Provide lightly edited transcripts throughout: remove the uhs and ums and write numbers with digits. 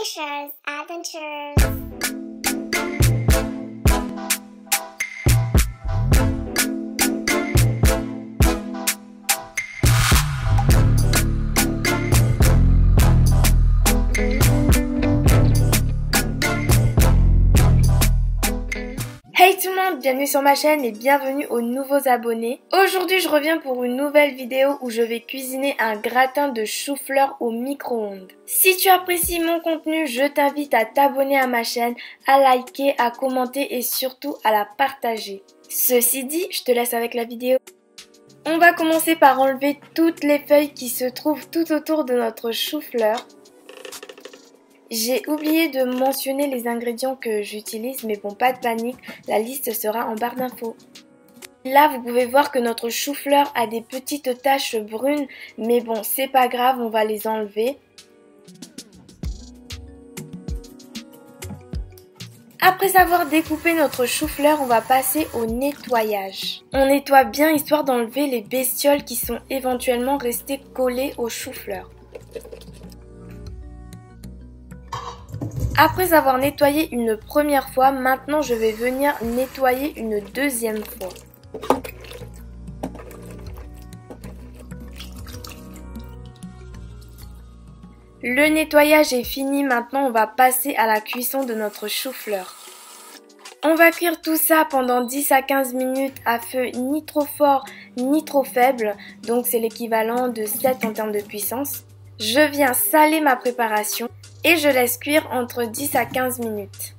Aisha's Adventures. Hey tout le monde, bienvenue sur ma chaîne et bienvenue aux nouveaux abonnés. Aujourd'hui je reviens pour une nouvelle vidéo où je vais cuisiner un gratin de chou-fleur au micro-ondes. Si tu apprécies mon contenu, je t'invite à t'abonner à ma chaîne, à liker, à commenter et surtout à la partager. Ceci dit, je te laisse avec la vidéo. On va commencer par enlever toutes les feuilles qui se trouvent tout autour de notre chou-fleur. J'ai oublié de mentionner les ingrédients que j'utilise, mais bon, pas de panique, la liste sera en barre d'infos. Là, vous pouvez voir que notre chou-fleur a des petites taches brunes, mais bon, c'est pas grave, on va les enlever. Après avoir découpé notre chou-fleur, on va passer au nettoyage. On nettoie bien histoire d'enlever les bestioles qui sont éventuellement restées collées au chou-fleur. Après avoir nettoyé une première fois, maintenant je vais venir nettoyer une deuxième fois. Le nettoyage est fini, maintenant on va passer à la cuisson de notre chou-fleur. On va cuire tout ça pendant 10 à 15 minutes à feu ni trop fort ni trop faible, donc c'est l'équivalent de 7 en termes de puissance. Je viens saler ma préparation et je laisse cuire entre 10 à 15 minutes.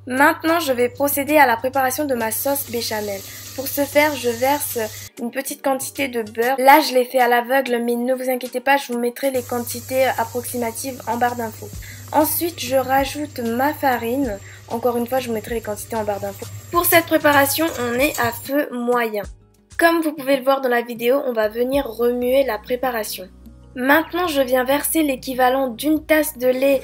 Maintenant, je vais procéder à la préparation de ma sauce béchamel. Pour ce faire, je verse une petite quantité de beurre. Là, je l'ai fait à l'aveugle, mais ne vous inquiétez pas, je vous mettrai les quantités approximatives en barre d'infos. Ensuite, je rajoute ma farine. Encore une fois, je vous mettrai les quantités en barre d'infos. Pour cette préparation, on est à feu moyen. Comme vous pouvez le voir dans la vidéo, on va venir remuer la préparation. Maintenant, je viens verser l'équivalent d'une tasse de lait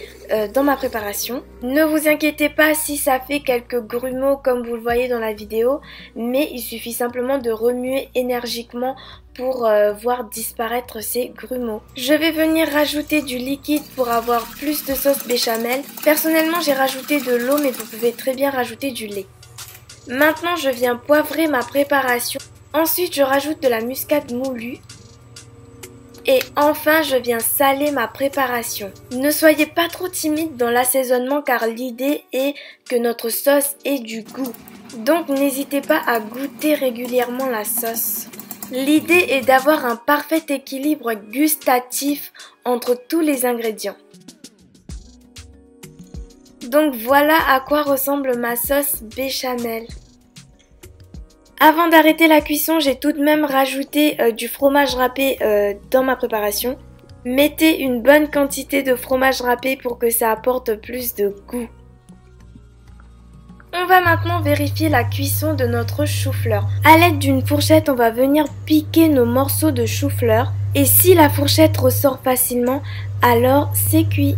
dans ma préparation. Ne vous inquiétez pas si ça fait quelques grumeaux comme vous le voyez dans la vidéo, mais il suffit simplement de remuer énergiquement pour voir disparaître ces grumeaux. Je vais venir rajouter du liquide pour avoir plus de sauce béchamel. Personnellement, j'ai rajouté de l'eau, mais vous pouvez très bien rajouter du lait. Maintenant, je viens poivrer ma préparation. Ensuite, je rajoute de la muscade moulue. Et enfin, je viens saler ma préparation. Ne soyez pas trop timide dans l'assaisonnement car l'idée est que notre sauce ait du goût. Donc n'hésitez pas à goûter régulièrement la sauce. L'idée est d'avoir un parfait équilibre gustatif entre tous les ingrédients. Donc voilà à quoi ressemble ma sauce béchamel. Avant d'arrêter la cuisson, j'ai tout de même rajouté du fromage râpé dans ma préparation. Mettez une bonne quantité de fromage râpé pour que ça apporte plus de goût. On va maintenant vérifier la cuisson de notre chou-fleur. À l'aide d'une fourchette, on va venir piquer nos morceaux de chou-fleur. Et si la fourchette ressort facilement, alors c'est cuit.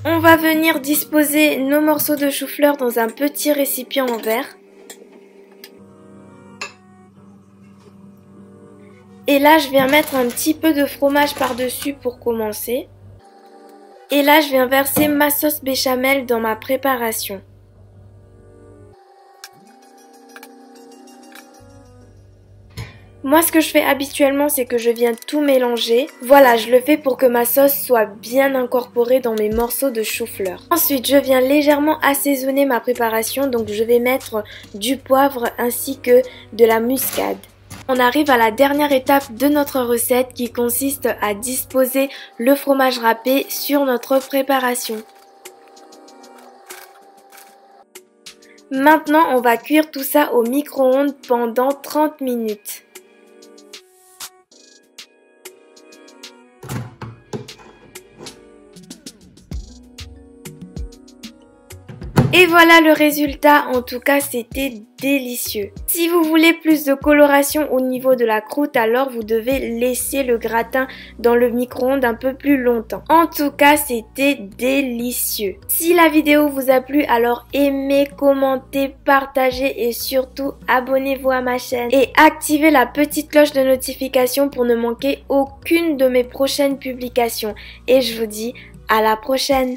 On va venir disposer nos morceaux de chou-fleur dans un petit récipient en verre. Et là, je viens mettre un petit peu de fromage par-dessus pour commencer. Et là, je viens verser ma sauce béchamel dans ma préparation. Moi, ce que je fais habituellement, c'est que je viens tout mélanger. Voilà, je le fais pour que ma sauce soit bien incorporée dans mes morceaux de chou-fleur. Ensuite, je viens légèrement assaisonner ma préparation. Donc, je vais mettre du poivre ainsi que de la muscade. On arrive à la dernière étape de notre recette qui consiste à disposer le fromage râpé sur notre préparation. Maintenant, on va cuire tout ça au micro-ondes pendant 30 minutes. Et voilà le résultat, en tout cas c'était délicieux. Si vous voulez plus de coloration au niveau de la croûte, alors vous devez laisser le gratin dans le micro-ondes un peu plus longtemps. En tout cas c'était délicieux. Si la vidéo vous a plu, alors aimez, commentez, partagez et surtout abonnez-vous à ma chaîne. Et activez la petite cloche de notification pour ne manquer aucune de mes prochaines publications. Et je vous dis à la prochaine.